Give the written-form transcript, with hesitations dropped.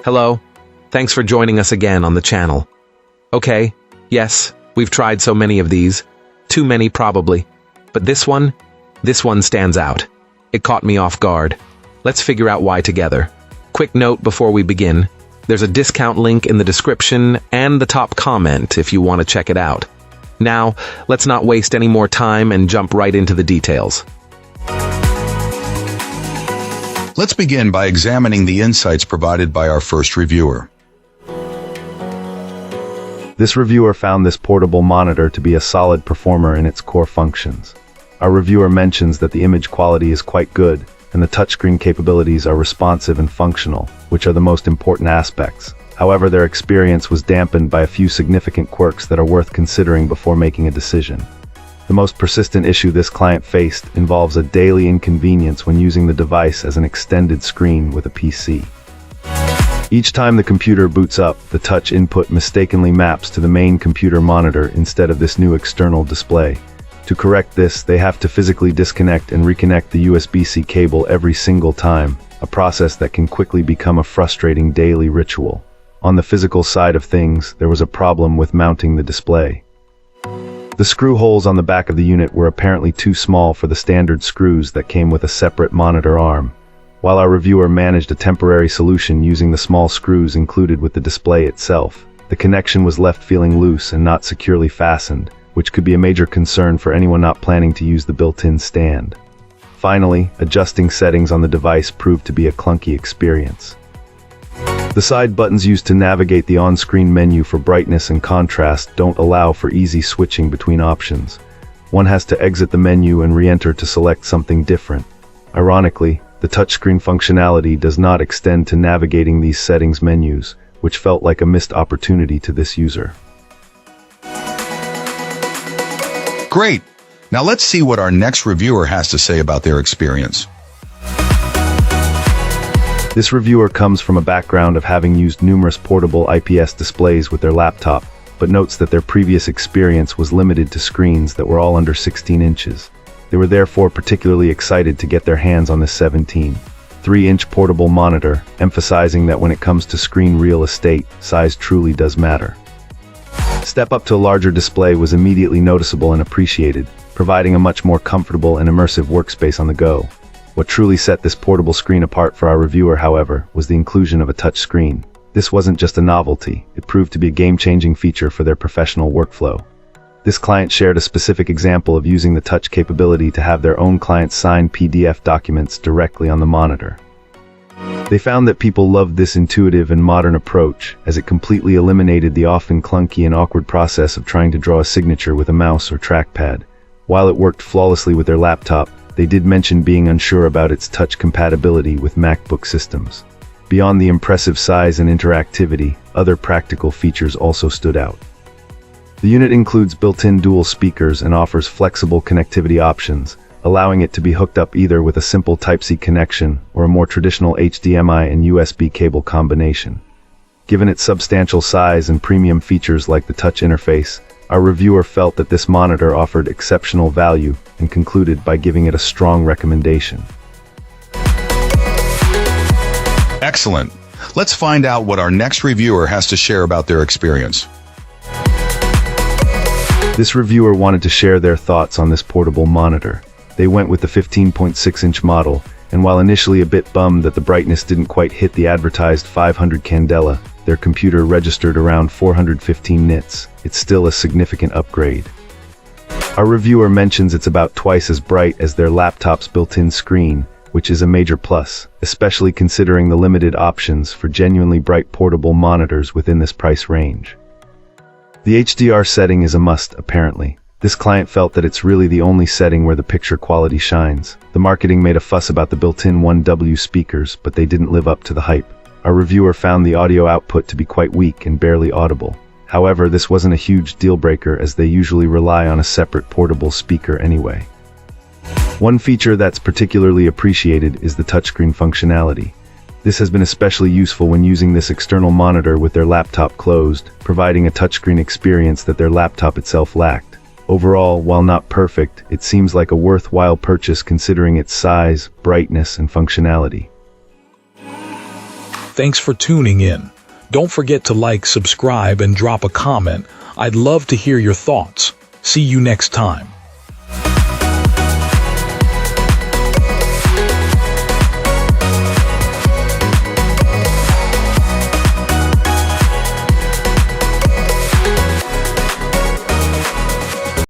Hello. Thanks for joining us again on the channel. Okay, yes, we've tried so many of these. Too many probably. But this one stands out. It caught me off guard. Let's figure out why together. Quick note before we begin. There's a discount link in the description and the top comment if you want to check it out. Now, let's not waste any more time and jump right into the details. Let's begin by examining the insights provided by our first reviewer. This reviewer found this portable monitor to be a solid performer in its core functions. Our reviewer mentions that the image quality is quite good, and the touchscreen capabilities are responsive and functional, which are the most important aspects. However, their experience was dampened by a few significant quirks that are worth considering before making a decision. The most persistent issue this client faced involves a daily inconvenience when using the device as an extended screen with a PC. Each time the computer boots up, the touch input mistakenly maps to the main computer monitor instead of this new external display. To correct this, they have to physically disconnect and reconnect the USB-C cable every single time, a process that can quickly become a frustrating daily ritual. On the physical side of things, there was a problem with mounting the display. The screw holes on the back of the unit were apparently too small for the standard screws that came with a separate monitor arm. While our reviewer managed a temporary solution using the small screws included with the display itself, the connection was left feeling loose and not securely fastened, which could be a major concern for anyone not planning to use the built-in stand. Finally, adjusting settings on the device proved to be a clunky experience. The side buttons used to navigate the on-screen menu for brightness and contrast don't allow for easy switching between options. One has to exit the menu and re-enter to select something different. Ironically, the touchscreen functionality does not extend to navigating these settings menus, which felt like a missed opportunity to this user. Great! Now let's see what our next reviewer has to say about their experience. This reviewer comes from a background of having used numerous portable IPS displays with their laptop, but notes that their previous experience was limited to screens that were all under 16 inches. They were therefore particularly excited to get their hands on this 17.3-inch portable monitor, emphasizing that when it comes to screen real estate, size truly does matter. Step up to a larger display was immediately noticeable and appreciated, providing a much more comfortable and immersive workspace on the go. What truly set this portable screen apart for our reviewer, however, was the inclusion of a touch screen. This wasn't just a novelty, it proved to be a game-changing feature for their professional workflow. This client shared a specific example of using the touch capability to have their own clients sign PDF documents directly on the monitor. They found that people loved this intuitive and modern approach, as it completely eliminated the often clunky and awkward process of trying to draw a signature with a mouse or trackpad. While it worked flawlessly with their laptop, they did mention being unsure about its touch compatibility with MacBook systems. Beyond the impressive size and interactivity, other practical features also stood out. The unit includes built-in dual speakers and offers flexible connectivity options, allowing it to be hooked up either with a simple Type-C connection or a more traditional HDMI and USB cable combination. Given its substantial size and premium features like the touch interface, our reviewer felt that this monitor offered exceptional value and concluded by giving it a strong recommendation. Excellent. Let's find out what our next reviewer has to share about their experience. This reviewer wanted to share their thoughts on this portable monitor. They went with the 15.6-inch model, and while initially a bit bummed that the brightness didn't quite hit the advertised 500 candela, their computer registered around 415 nits. It's still a significant upgrade. Our reviewer mentions it's about twice as bright as their laptop's built-in screen, which is a major plus, especially considering the limited options for genuinely bright portable monitors within this price range. The HDR setting is a must, apparently. This client felt that it's really the only setting where the picture quality shines. The marketing made a fuss about the built-in 1W speakers, but they didn't live up to the hype. Our reviewer found the audio output to be quite weak and barely audible. However, this wasn't a huge deal breaker as they usually rely on a separate portable speaker anyway. One feature that's particularly appreciated is the touchscreen functionality. This has been especially useful when using this external monitor with their laptop closed, providing a touchscreen experience that their laptop itself lacked. Overall, while not perfect, it seems like a worthwhile purchase considering its size, brightness, and functionality. Thanks for tuning in. Don't forget to like, subscribe, and drop a comment. I'd love to hear your thoughts. See you next time.